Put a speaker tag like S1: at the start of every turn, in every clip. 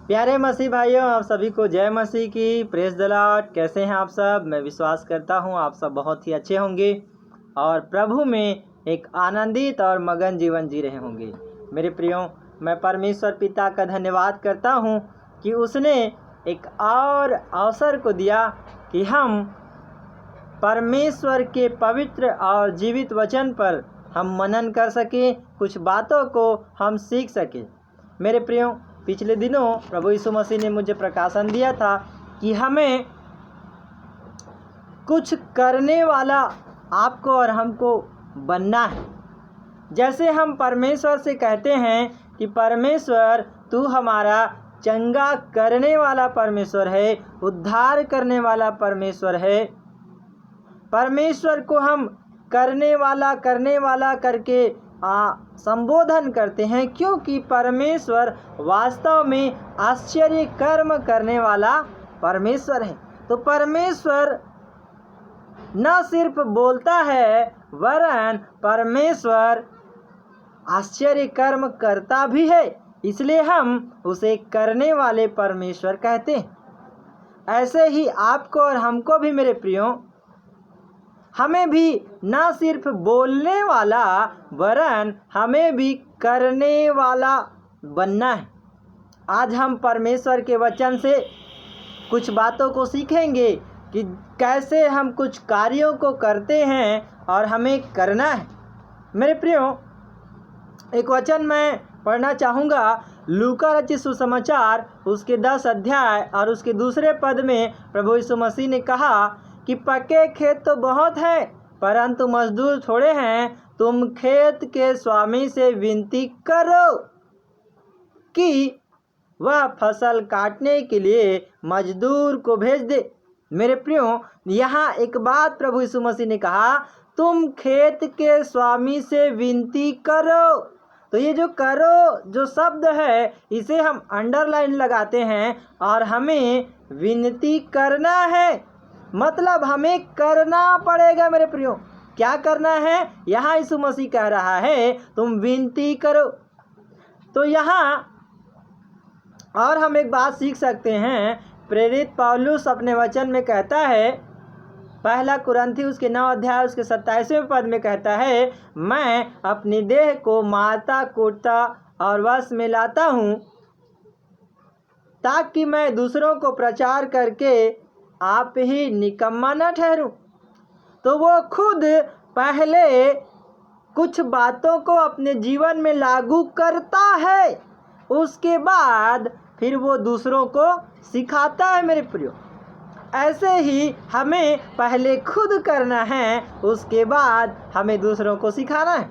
S1: प्यारे मसीह भाइयों, आप सभी को जय मसीह की। Praise the Lord. कैसे हैं आप सब? मैं विश्वास करता हूं आप सब बहुत ही अच्छे होंगे और प्रभु में एक आनंदित और मगन जीवन जी रहे होंगे। मेरे प्रियो, मैं परमेश्वर पिता का धन्यवाद करता हूं कि उसने एक और अवसर को दिया कि हम परमेश्वर के पवित्र और जीवित वचन पर हम मनन कर सकें, कुछ बातों को हम सीख सकें। मेरे प्रियो, पिछले दिनों प्रभु यीशु मसीह ने मुझे प्रकाशन दिया था कि हमें कुछ करने वाला आपको और हमको बनना है। जैसे हम परमेश्वर से कहते हैं कि परमेश्वर तू हमारा चंगा करने वाला परमेश्वर है, उद्धार करने वाला परमेश्वर है। परमेश्वर को हम करने वाला करके संबोधन करते हैं, क्योंकि परमेश्वर वास्तव में आश्चर्य कर्म करने वाला परमेश्वर है। तो परमेश्वर न सिर्फ बोलता है वरन परमेश्वर आश्चर्य कर्म करता भी है, इसलिए हम उसे करने वाले परमेश्वर कहते हैं। ऐसे ही आपको और हमको भी मेरे प्रियो, हमें भी न सिर्फ बोलने वाला वरन हमें भी करने वाला बनना है। आज हम परमेश्वर के वचन से कुछ बातों को सीखेंगे कि कैसे हम कुछ कार्यों को करते हैं और हमें करना है। मेरे प्रियो, एक वचन मैं पढ़ना चाहूँगा। लूका रचित सुसमाचार उसके 10 अध्याय और उसके दूसरे पद में प्रभु यीशु मसीह ने कहा कि पक्के खेत तो बहुत हैं परंतु मजदूर थोड़े हैं। तुम खेत के स्वामी से विनती करो कि वह फसल काटने के लिए मजदूर को भेज दे। मेरे प्रियो, यहाँ एक बात प्रभु यीशु मसीह ने कहा, तुम खेत के स्वामी से विनती करो। तो ये जो करो जो शब्द है, इसे हम अंडरलाइन लगाते हैं और हमें विनती करना है। मतलब हमें करना पड़ेगा। मेरे प्रियो, क्या करना है? यहाँ यीशु मसीह कह रहा है तुम विनती करो। तो यहाँ और हम एक बात सीख सकते हैं। प्रेरित पौलुस अपने वचन में कहता है, पहला कुरंथी उसके 9 अध्याय उसके 27वें पद में कहता है, मैं अपनी देह को मारता कूटता और वश में लाता हूँ ताकि मैं दूसरों को प्रचार करके आप ही निकम्मा न ठहरूं। तो वो खुद पहले कुछ बातों को अपने जीवन में लागू करता है, उसके बाद फिर वो दूसरों को सिखाता है। मेरे प्रियो, ऐसे ही हमें पहले खुद करना है, उसके बाद हमें दूसरों को सिखाना है।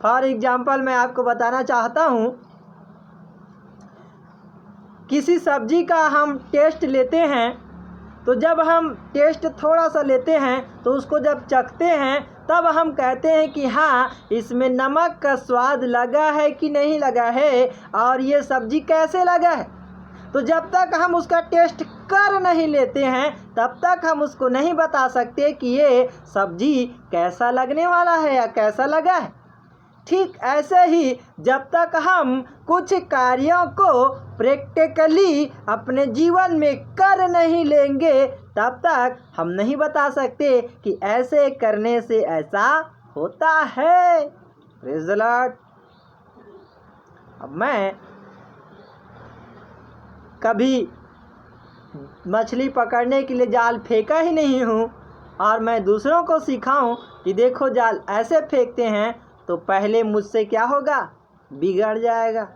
S1: फॉर एग्जाम्पल मैं आपको बताना चाहता हूँ, किसी सब्जी का हम टेस्ट लेते हैं, तो जब हम टेस्ट थोड़ा सा लेते हैं तो उसको जब चखते हैं तब हम कहते हैं कि हाँ, इसमें नमक का स्वाद लगा है कि नहीं लगा है और ये सब्जी कैसे लगा है। तो जब तक हम उसका टेस्ट कर नहीं लेते हैं तब तक हम उसको नहीं बता सकते कि ये सब्जी कैसा लगने वाला है या कैसा लगा है। ठीक ऐसे ही जब तक हम कुछ कार्यों को प्रैक्टिकली अपने जीवन में कर नहीं लेंगे तब तक हम नहीं बता सकते कि ऐसे करने से ऐसा होता है। Praise the Lord. अब मैं कभी मछली पकड़ने के लिए जाल फेंका ही नहीं हूँ और मैं दूसरों को सिखाऊं कि देखो जाल ऐसे फेंकते हैं, तो पहले मुझसे क्या होगा? बिगड़ जाएगा।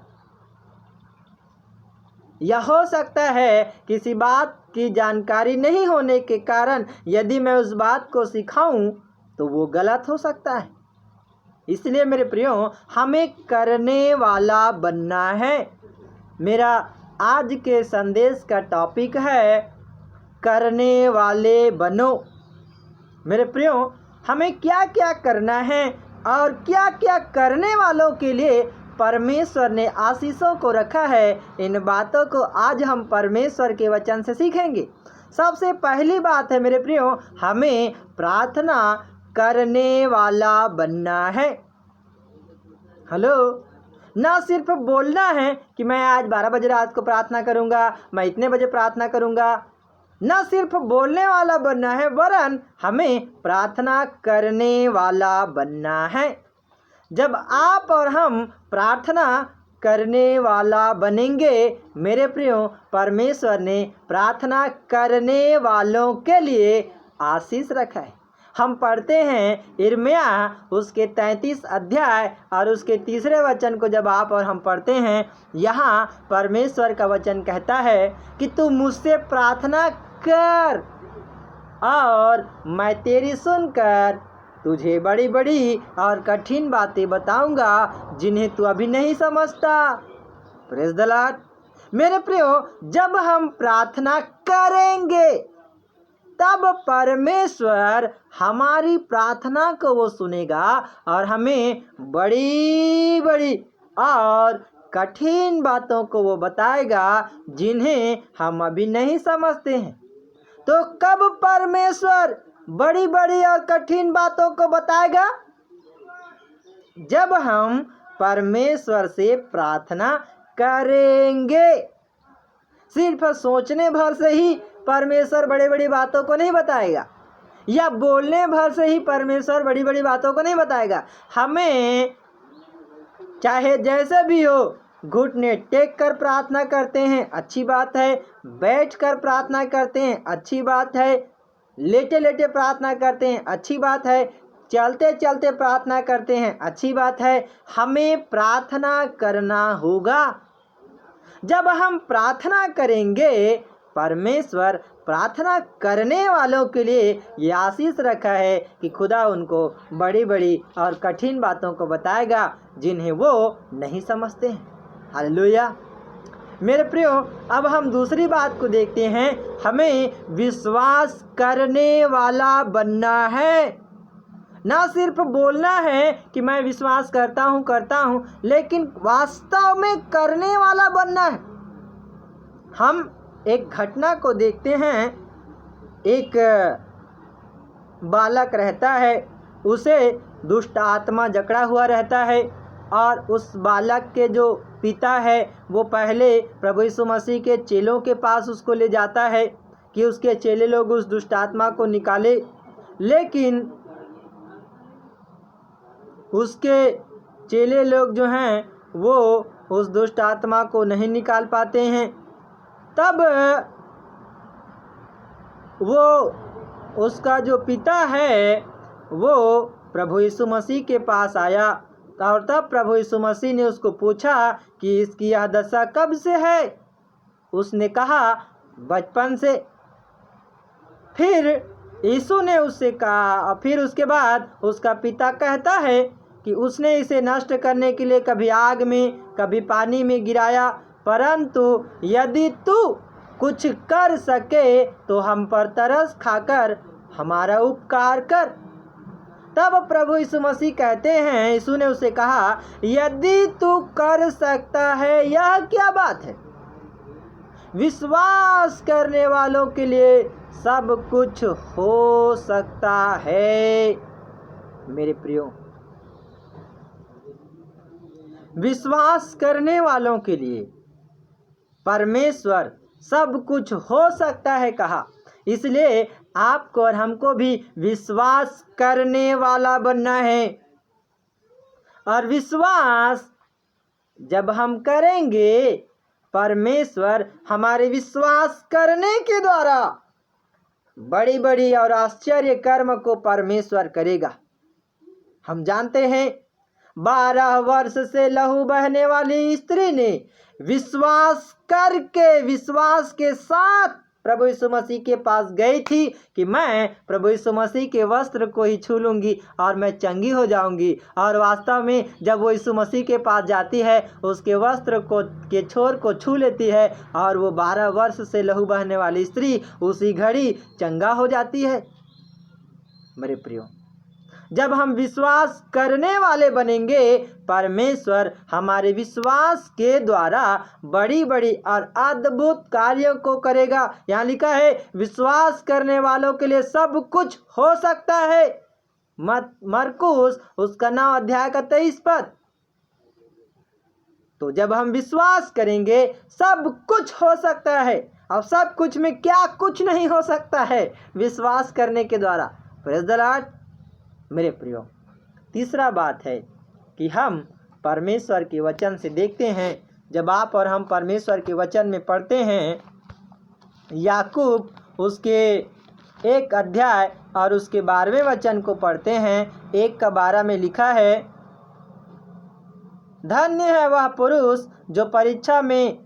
S1: यह हो सकता है किसी बात की जानकारी नहीं होने के कारण यदि मैं उस बात को सिखाऊं तो वो गलत हो सकता है। इसलिए मेरे प्रियो, हमें करने वाला बनना है। मेरा आज के संदेश का टॉपिक है करने वाले बनो। मेरे प्रियो, हमें क्या क्या करना है और क्या क्या करने वालों के लिए परमेश्वर ने आशीषों को रखा है, इन बातों को आज हम परमेश्वर के वचन से सीखेंगे। सबसे पहली बात है मेरे प्रियो, हमें प्रार्थना करने वाला बनना है। हेलो, ना सिर्फ बोलना है कि मैं आज 12 बजे रात को प्रार्थना करूँगा, मैं इतने बजे प्रार्थना करूँगा। ना सिर्फ बोलने वाला बनना है, वरन हमें प्रार्थना करने वाला बनना है। जब आप और हम प्रार्थना करने वाला बनेंगे, मेरे प्रियो, परमेश्वर ने प्रार्थना करने वालों के लिए आशीष रखा है। हम पढ़ते हैं यिर्मया उसके 33 अध्याय और उसके 3 वचन को जब आप और हम पढ़ते हैं, यहाँ परमेश्वर का वचन कहता है कि तू मुझसे प्रार्थना कर और मैं तेरी सुनकर तुझे बड़ी बड़ी और कठिन बातें बताऊंगा जिन्हें तू अभी नहीं समझता। Praise the Lord. मेरे प्रियो, जब हम प्रार्थना करेंगे तब परमेश्वर हमारी प्रार्थना को वो सुनेगा और हमें बड़ी बड़ी और कठिन बातों को वो बताएगा जिन्हें हम अभी नहीं समझते हैं। तो कब परमेश्वर बड़ी बड़ी और कठिन बातों को बताएगा? जब हम परमेश्वर से प्रार्थना करेंगे। सिर्फ सोचने भर से ही परमेश्वर बड़ी बड़ी बातों को नहीं बताएगा, या बोलने भर से ही परमेश्वर बड़ी बड़ी बातों को नहीं बताएगा। हमें चाहे जैसे भी हो, घुटने टेक कर प्रार्थना करते हैं, अच्छी बात है। बैठ कर प्रार्थना करते हैं, अच्छी बात है। लेटे लेटे प्रार्थना करते हैं, अच्छी बात है। चलते चलते प्रार्थना करते हैं, अच्छी बात है। हमें प्रार्थना करना होगा। जब हम प्रार्थना करेंगे, परमेश्वर प्रार्थना करने वालों के लिए ये आशीष रखा है कि खुदा उनको बड़ी बड़ी और कठिन बातों को बताएगा जिन्हें वो नहीं समझते हैं। हालेलुया। मेरे प्रियो, अब हम दूसरी बात को देखते हैं। हमें विश्वास करने वाला बनना है। ना सिर्फ बोलना है कि मैं विश्वास करता हूँ, लेकिन वास्तव में करने वाला बनना है। हम एक घटना को देखते हैं। एक बालक रहता है, उसे दुष्ट आत्मा जकड़ा हुआ रहता है और उस बालक के जो पिता है वो पहले प्रभु यीशु मसीह के चेलों के पास उसको ले जाता है कि उसके चेले लोग उस दुष्ट आत्मा को निकाले, लेकिन उसके चेले लोग जो हैं वो उस दुष्ट आत्मा को नहीं निकाल पाते हैं। तब वो उसका जो पिता है वो प्रभु यीशु मसीह के पास आया और तब प्रभु यीशु मसीह ने उसको पूछा कि इसकी यह दशा कब से है। उसने कहा बचपन से। फिर यीशु ने उससे कहा, और फिर उसके बाद उसका पिता कहता है कि उसने इसे नष्ट करने के लिए कभी आग में कभी पानी में गिराया, परंतु यदि तू कुछ कर सके तो हम पर तरस खाकर हमारा उपकार कर। तब प्रभु यीशु मसीह कहते हैं, यीशु ने उसे कहा, यदि तू कर सकता है यह क्या बात है। विश्वास करने वालों के लिए सब कुछ हो सकता है। मेरे प्रियो, विश्वास करने वालों के लिए परमेश्वर सब कुछ हो सकता है कहा। इसलिए आपको और हमको भी विश्वास करने वाला बनना है। और विश्वास जब हम करेंगे, परमेश्वर हमारे विश्वास करने के द्वारा बड़ी बड़ी और आश्चर्य कर्म को परमेश्वर करेगा। हम जानते हैं 12 वर्ष से लहू बहने वाली स्त्री ने विश्वास करके, विश्वास के साथ प्रभु यीशु मसीह के पास गई थी कि मैं प्रभु यीशु मसीह के वस्त्र को ही छू लूँगी और मैं चंगी हो जाऊँगी। और वास्तव में जब वो यीशु मसीह के पास जाती है, उसके वस्त्र को के छोर को छू लेती है और वो 12 वर्ष से लहू बहने वाली स्त्री उसी घड़ी चंगा हो जाती है। मेरे प्रियो, जब हम विश्वास करने वाले बनेंगे, परमेश्वर हमारे विश्वास के द्वारा बड़ी बड़ी और अद्भुत कार्यों को करेगा। यहाँ लिखा है विश्वास करने वालों के लिए सब कुछ हो सकता है। मरकुस उसका 9 अध्याय का 23 पद। तो जब हम विश्वास करेंगे सब कुछ हो सकता है। अब सब कुछ में क्या कुछ नहीं हो सकता है विश्वास करने के द्वारा। Praise the Lord. मेरे प्रियो, तीसरा बात है कि हम परमेश्वर के वचन से देखते हैं। जब आप और हम परमेश्वर के वचन में पढ़ते हैं, याकूब उसके 1 अध्याय और उसके 12वें वचन को पढ़ते हैं। 1:12 में लिखा है, धन्य है वह पुरुष जो परीक्षा में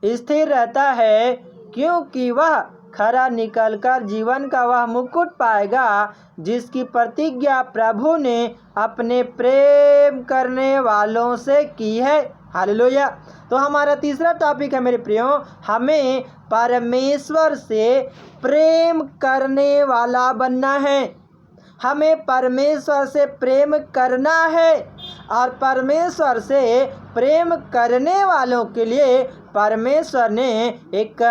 S1: स्थिर रहता है, क्योंकि वह खरा निकलकर जीवन का वह मुकुट पाएगा जिसकी प्रतिज्ञा प्रभु ने अपने प्रेम करने वालों से की है। हालेलुया। तो हमारा तीसरा टॉपिक है मेरे प्रियो, हमें परमेश्वर से प्रेम करने वाला बनना है। हमें परमेश्वर से प्रेम करना है और परमेश्वर से प्रेम करने वालों के लिए परमेश्वर ने एक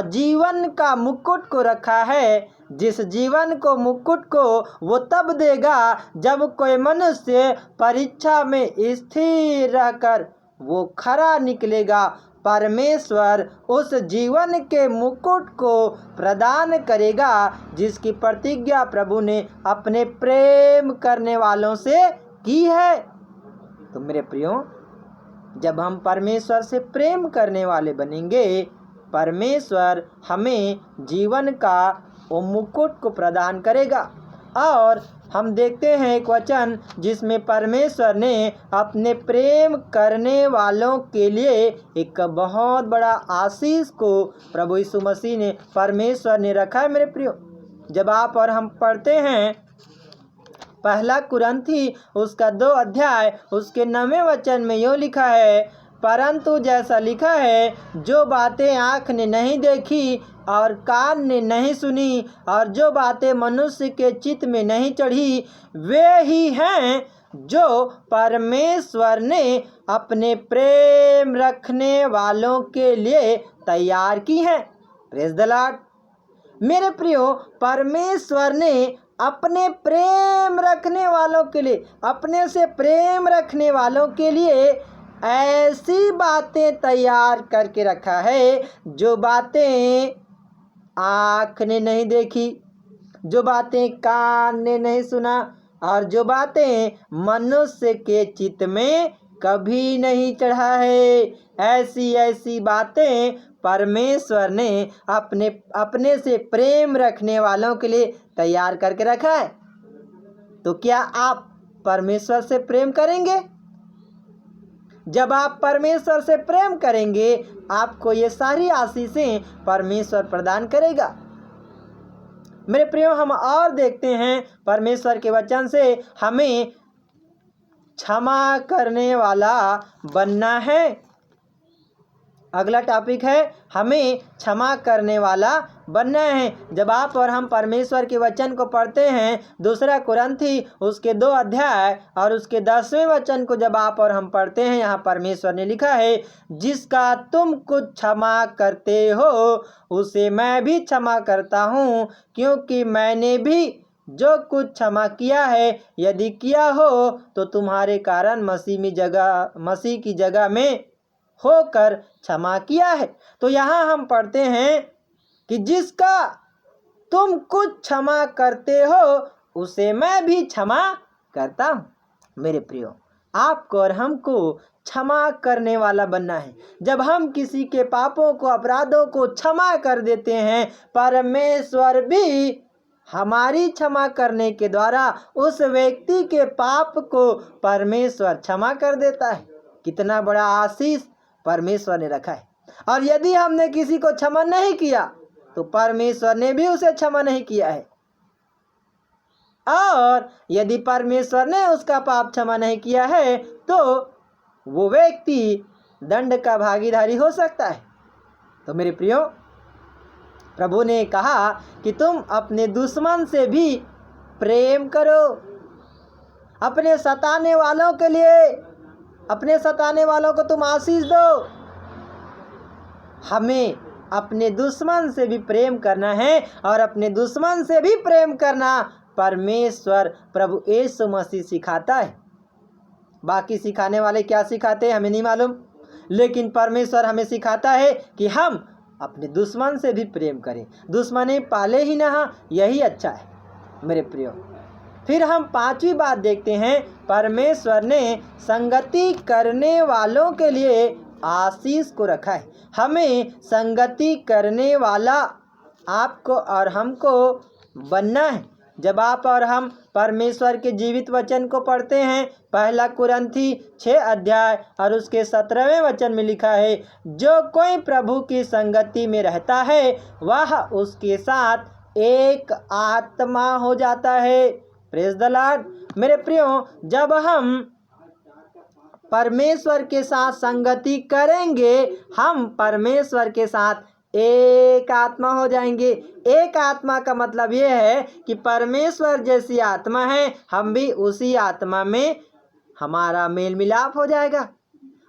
S1: जीवन का मुकुट को रखा है, जिस जीवन को मुकुट को वो तब देगा जब कोई मनुष्य परीक्षा में स्थिर रहकर वो खरा निकलेगा। परमेश्वर उस जीवन के मुकुट को प्रदान करेगा जिसकी प्रतिज्ञा प्रभु ने अपने प्रेम करने वालों से की है। तो मेरे प्रियो, जब हम परमेश्वर से प्रेम करने वाले बनेंगे, परमेश्वर हमें जीवन का वो मुकुट को प्रदान करेगा। और हम देखते हैं एक वचन जिसमें परमेश्वर ने अपने प्रेम करने वालों के लिए एक बहुत बड़ा आशीष को प्रभु यीशु मसीह ने परमेश्वर ने रखा है। मेरे प्रियो, जब आप और हम पढ़ते हैं 1 कुरिन्थी उसका 2 अध्याय उसके 9वें वचन में यूँ लिखा है, परंतु जैसा लिखा है, जो बातें आँख ने नहीं देखी और कान ने नहीं सुनी और जो बातें मनुष्य के चित्त में नहीं चढ़ी, वे ही हैं जो परमेश्वर ने अपने प्रेम रखने वालों के लिए तैयार की हैं। Praise the Lord. मेरे प्रियो, परमेश्वर ने अपने प्रेम रखने वालों के लिए, अपने से प्रेम रखने वालों के लिए ऐसी बातें तैयार करके रखा है जो बातें आँख ने नहीं देखी, जो बातें कान ने नहीं सुना और जो बातें मनुष्य के चित्त में कभी नहीं चढ़ा है। ऐसी ऐसी बातें परमेश्वर ने अपने से प्रेम रखने वालों के लिए तैयार करके रखा है। तो क्या आप परमेश्वर से प्रेम करेंगे? जब आप परमेश्वर से प्रेम करेंगे, आपको ये सारी आशीषें परमेश्वर प्रदान करेगा। मेरे प्रियो, हम और देखते हैं परमेश्वर के वचन से हमें क्षमा करने वाला बनना है। अगला टॉपिक है, हमें क्षमा करने वाला बनना है। जब आप और हम परमेश्वर के वचन को पढ़ते हैं 2 कुरिन्थी उसके 2 अध्याय और उसके 10वें वचन को जब आप और हम पढ़ते हैं, यहाँ परमेश्वर ने लिखा है, जिसका तुम कुछ क्षमा करते हो उसे मैं भी क्षमा करता हूँ, क्योंकि मैंने भी जो कुछ क्षमा किया है, यदि किया हो तो तुम्हारे कारण मसीह की जगह में होकर क्षमा किया है। तो यहाँ हम पढ़ते हैं कि जिसका तुम कुछ क्षमा करते हो उसे मैं भी क्षमा करता हूँ। मेरे प्रियो, आपको और हमको क्षमा करने वाला बनना है। जब हम किसी के पापों को, अपराधों को क्षमा कर देते हैं, परमेश्वर भी हमारी क्षमा करने के द्वारा उस व्यक्ति के पाप को परमेश्वर क्षमा कर देता है। कितना बड़ा आशीष परमेश्वर ने रखा है। और यदि हमने किसी को क्षमा नहीं किया तो परमेश्वर ने भी उसे क्षमा नहीं किया है। और यदि परमेश्वर ने उसका पाप क्षमा नहीं किया है तो वो व्यक्ति दंड का भागीदारी हो सकता है। तो मेरे प्रियो, प्रभु ने कहा कि तुम अपने दुश्मन से भी प्रेम करो। अपने सताने वालों के लिए, अपने सताने वालों को तुम आशीष दो। हमें अपने दुश्मन से भी प्रेम करना है और अपने दुश्मन से भी प्रेम करना परमेश्वर प्रभु यीशु मसीह सिखाता है। बाकी सिखाने वाले क्या सिखाते हैं हमें नहीं मालूम, लेकिन परमेश्वर हमें सिखाता है कि हम अपने दुश्मन से भी प्रेम करें, दुश्मनी पाले ही ना, यही अच्छा है मेरे प्रियो। फिर हम पांचवी बात देखते हैं, परमेश्वर ने संगति करने वालों के लिए आशीष को रखा है। हमें संगति करने वाला आपको और हमको बनना है। जब आप और हम परमेश्वर के जीवित वचन को पढ़ते हैं, पहला कुरिन्थी 6 अध्याय और उसके 17वें वचन में लिखा है, जो कोई प्रभु की संगति में रहता है वह उसके साथ एक आत्मा हो जाता है। Praise the Lord. मेरे प्रियो, जब हम परमेश्वर के साथ संगति करेंगे, हम परमेश्वर के साथ एक आत्मा हो जाएंगे। एक आत्मा का मतलब ये है कि परमेश्वर जैसी आत्मा है, हम भी उसी आत्मा में हमारा मेल मिलाप हो जाएगा।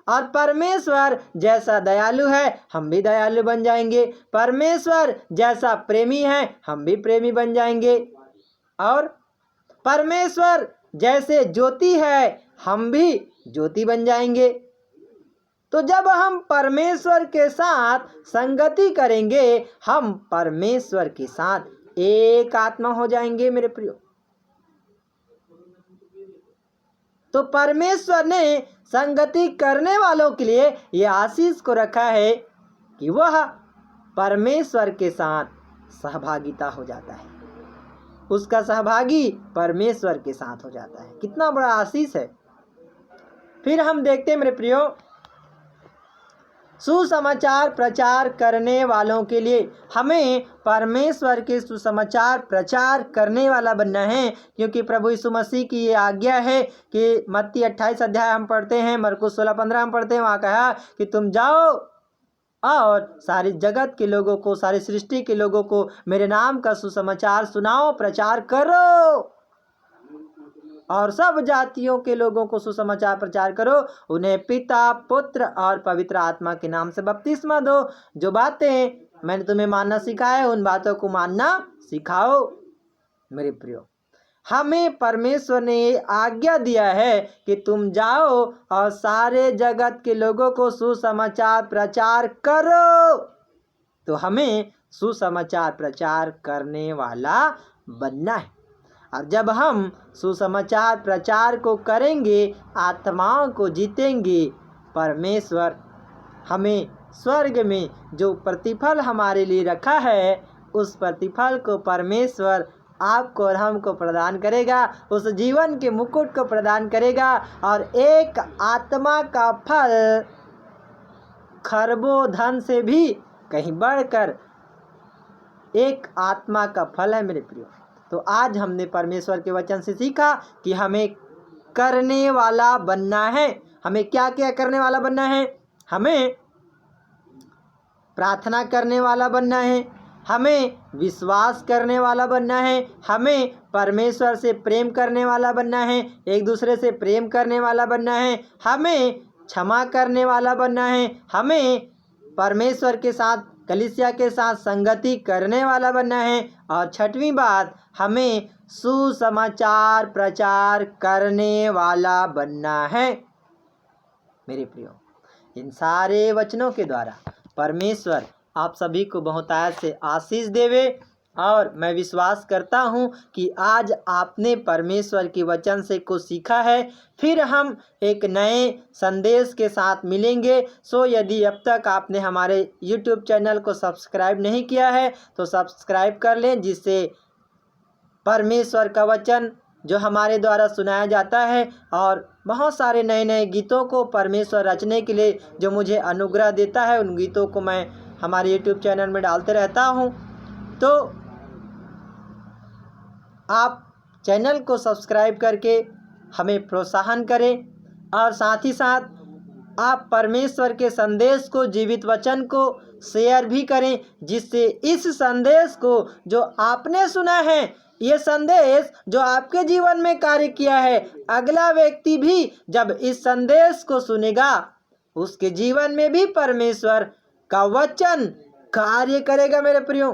S1: और परमेश्वर जैसा दयालु है, हम भी दयालु बन जाएंगे। परमेश्वर जैसा प्रेमी है, हम भी प्रेमी बन जाएंगे। और परमेश्वर जैसे ज्योति है, हम भी ज्योति बन जाएंगे। तो जब हम परमेश्वर के साथ संगति करेंगे, हम परमेश्वर के साथ एक आत्मा हो जाएंगे मेरे प्रियो। तो परमेश्वर ने संगति करने वालों के लिए यह आशीष को रखा है कि वह परमेश्वर के साथ सहभागिता हो जाता है, उसका सहभागी परमेश्वर के साथ हो जाता है। कितना बड़ा आशीष है। फिर हम देखते हैं मेरे प्रियो, सुसमाचार प्रचार करने वालों के लिए हमें परमेश्वर के सुसमाचार प्रचार करने वाला बनना है, क्योंकि प्रभु यीशु मसीह की ये आज्ञा है कि मत्ती 28 अध्याय हम पढ़ते हैं, मरकुस 16:15 हम पढ़ते हैं, वहाँ कहा कि तुम जाओ और सारी जगत के लोगों को, सारी सृष्टि के लोगों को मेरे नाम का सुसमाचार सुनाओ, प्रचार करो और सब जातियों के लोगों को सुसमाचार प्रचार करो। उन्हें पिता, पुत्र और पवित्र आत्मा के नाम से बपतिस्मा दो। जो बातें मैंने तुम्हें मानना सिखाया है, उन बातों को मानना सिखाओ मेरे प्रियो। हमें परमेश्वर ने ये आज्ञा दिया है कि तुम जाओ और सारे जगत के लोगों को सुसमाचार प्रचार करो। तो हमें सुसमाचार प्रचार करने वाला बनना है। और जब हम सुसमाचार प्रचार को करेंगे, आत्माओं को जीतेंगे, परमेश्वर हमें स्वर्ग में जो प्रतिफल हमारे लिए रखा है, उस प्रतिफल को परमेश्वर आपको और हमको प्रदान करेगा, उस जीवन के मुकुट को प्रदान करेगा। और एक आत्मा का फल खरबों धन से भी कहीं बढ़कर एक आत्मा का फल है मेरे प्रियो। तो आज हमने परमेश्वर के वचन से सीखा कि हमें करने वाला बनना है। हमें क्या क्या करने वाला बनना है? हमें प्रार्थना करने वाला बनना है, हमें विश्वास करने वाला बनना है, हमें परमेश्वर से प्रेम करने वाला बनना है, एक दूसरे से प्रेम करने वाला बनना है, हमें क्षमा करने वाला बनना है, हमें परमेश्वर के साथ, कलीसिया के साथ संगति करने वाला बनना है। और छठवीं बात, हमें सुसमाचार प्रचार करने वाला बनना है मेरे प्रियो। इन सारे वचनों के द्वारा परमेश्वर आप सभी को बहुतायत से आशीष देवे। और मैं विश्वास करता हूँ कि आज आपने परमेश्वर के वचन से कुछ सीखा है। फिर हम एक नए संदेश के साथ मिलेंगे। सो यदि अब तक आपने हमारे YouTube चैनल को सब्सक्राइब नहीं किया है तो सब्सक्राइब कर लें, जिससे परमेश्वर का वचन जो हमारे द्वारा सुनाया जाता है और बहुत सारे नए नए गीतों को परमेश्वर रचने के लिए जो मुझे अनुग्रह देता है, उन गीतों को मैं हमारे YouTube चैनल में डालते रहता हूँ। तो आप चैनल को सब्सक्राइब करके हमें प्रोत्साहन करें और साथ ही साथ आप परमेश्वर के संदेश को, जीवित वचन को शेयर भी करें, जिससे इस संदेश को जो आपने सुना है, ये संदेश जो आपके जीवन में कार्य किया है, अगला व्यक्ति भी जब इस संदेश को सुनेगा, उसके जीवन में भी परमेश्वर का वचन कार्य करेगा मेरे प्रियो।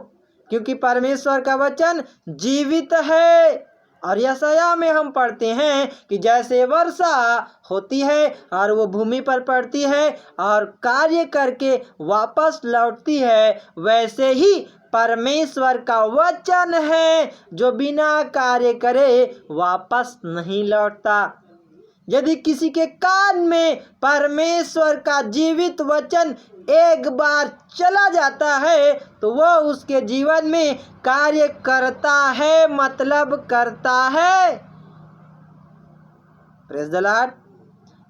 S1: क्योंकि परमेश्वर का वचन जीवित है और यशायाह में हम पढ़ते हैं कि जैसे वर्षा होती है और वो भूमि पर पड़ती है और कार्य करके वापस लौटती है, वैसे ही परमेश्वर का वचन है जो बिना कार्य करे वापस नहीं लौटता। यदि किसी के कान में परमेश्वर का जीवित वचन एक बार चला जाता है तो वह उसके जीवन में कार्य करता है, मतलब करता है। Praise the Lord.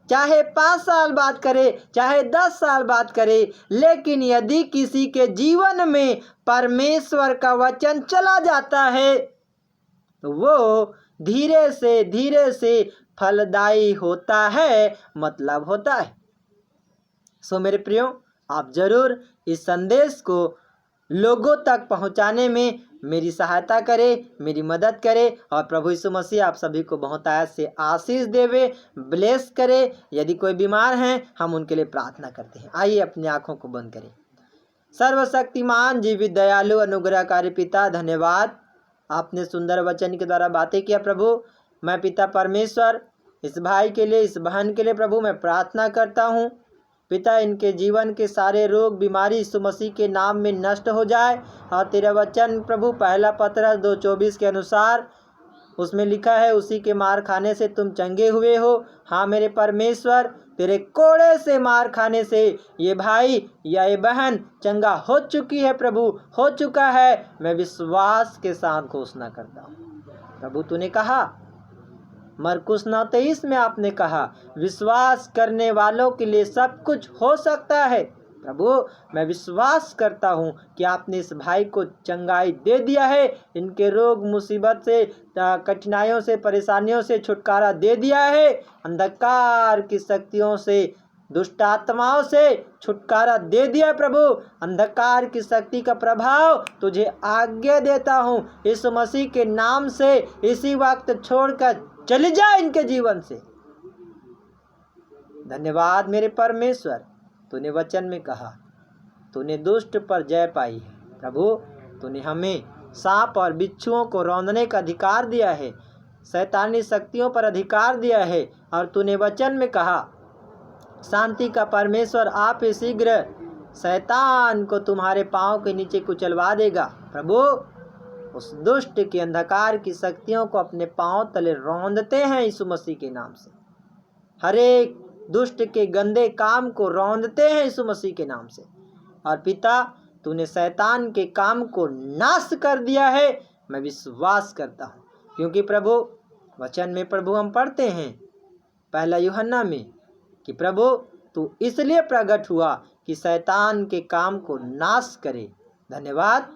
S1: चाहे 5 साल बाद करे, चाहे 10 साल बाद करे, लेकिन यदि किसी के जीवन में परमेश्वर का वचन चला जाता है तो वो धीरे से फलदायी होता है, मतलब होता है। सो मेरे प्रियो, आप जरूर इस संदेश को लोगों तक पहुंचाने में मेरी सहायता करें, मेरी मदद करें, और प्रभु यीशु मसीह आप सभी को बहुत आयत से आशीष देवे, ब्लेस करे। यदि कोई बीमार हैं, हम उनके लिए प्रार्थना करते हैं। आइए अपनी आंखों को बंद करें। सर्वशक्तिमान जीवित दयालु अनुग्रहकारी पिता, धन्यवाद, आपने सुंदर वचन के द्वारा बातें किया। प्रभु, मैं पिता परमेश्वर इस भाई के लिए, इस बहन के लिए प्रभु मैं प्रार्थना करता हूँ। पिता, इनके जीवन के सारे रोग बीमारी यीशु मसीह के नाम में नष्ट हो जाए। और तेरा वचन प्रभु पहला पत्रस 2:24 के अनुसार उसमें लिखा है, उसी के मार खाने से तुम चंगे हुए हो। हाँ मेरे परमेश्वर, तेरे कोड़े से मार खाने से ये भाई या ये बहन चंगा हो चुकी है प्रभु, हो चुका है। मैं विश्वास के साथ घोषणा करता हूँ। प्रभु, तूने कहा मरकुस 9:23 में आपने कहा, विश्वास करने वालों के लिए सब कुछ हो सकता है। प्रभु, मैं विश्वास करता हूँ कि आपने इस भाई को चंगाई दे दिया है, इनके रोग मुसीबत से, कठिनाइयों से, परेशानियों से छुटकारा दे दिया है, अंधकार की शक्तियों से, दुष्ट आत्माओं से छुटकारा दे दिया। प्रभु, अंधकार की शक्ति का प्रभाव तुझे आज्ञा देता हूँ, यीशु मसीह के नाम से इसी वक्त छोड़कर चले जाए इनके जीवन से। धन्यवाद मेरे परमेश्वर, तूने वचन में कहा तूने दुष्ट पर जय पाई है। प्रभु, तूने हमें सांप और बिच्छुओं को रौंदने का अधिकार दिया है, शैतानी शक्तियों पर अधिकार दिया है। और तूने वचन में कहा, शांति का परमेश्वर आप ही शीघ्र शैतान को तुम्हारे पांव के नीचे कुचलवा देगा। प्रभु, उस दुष्ट की, अंधकार की शक्तियों को अपने पांव तले रौंदते हैं यीशु मसीह के नाम से। हर एक दुष्ट के गंदे काम को रौंदते हैं यीशु मसीह के नाम से। और पिता, तूने शैतान के काम को नाश कर दिया है, मैं विश्वास करता हूँ। क्योंकि प्रभु, वचन में प्रभु हम पढ़ते हैं पहला यूहन्ना में कि प्रभु तू इसलिए प्रकट हुआ कि शैतान के काम को नाश करे। धन्यवाद,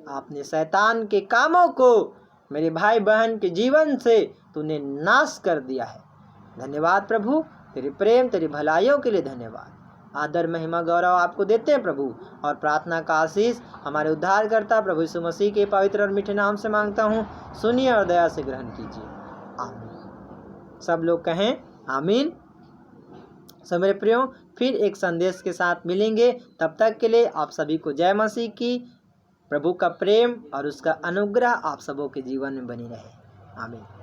S1: आपने शैतान के कामों को मेरे भाई बहन के जीवन से तूने नाश कर दिया है। धन्यवाद प्रभु, तेरे प्रेम, तेरी भलाइयों के लिए धन्यवाद। आदर, महिमा, गौरव आपको देते हैं प्रभु। और प्रार्थना का आशीष हमारे उद्धारकर्ता प्रभु यीशु मसीह के पवित्र और मीठे नाम से मांगता हूँ। सुनिए और दया से ग्रहण कीजिए, आमीन। सब लोग कहें आमीन। सो मेरे प्रियो, फिर एक संदेश के साथ मिलेंगे। तब तक के लिए आप सभी को जय मसीह की। प्रभु का प्रेम और उसका अनुग्रह आप सबों के जीवन में बनी रहे। आमीन।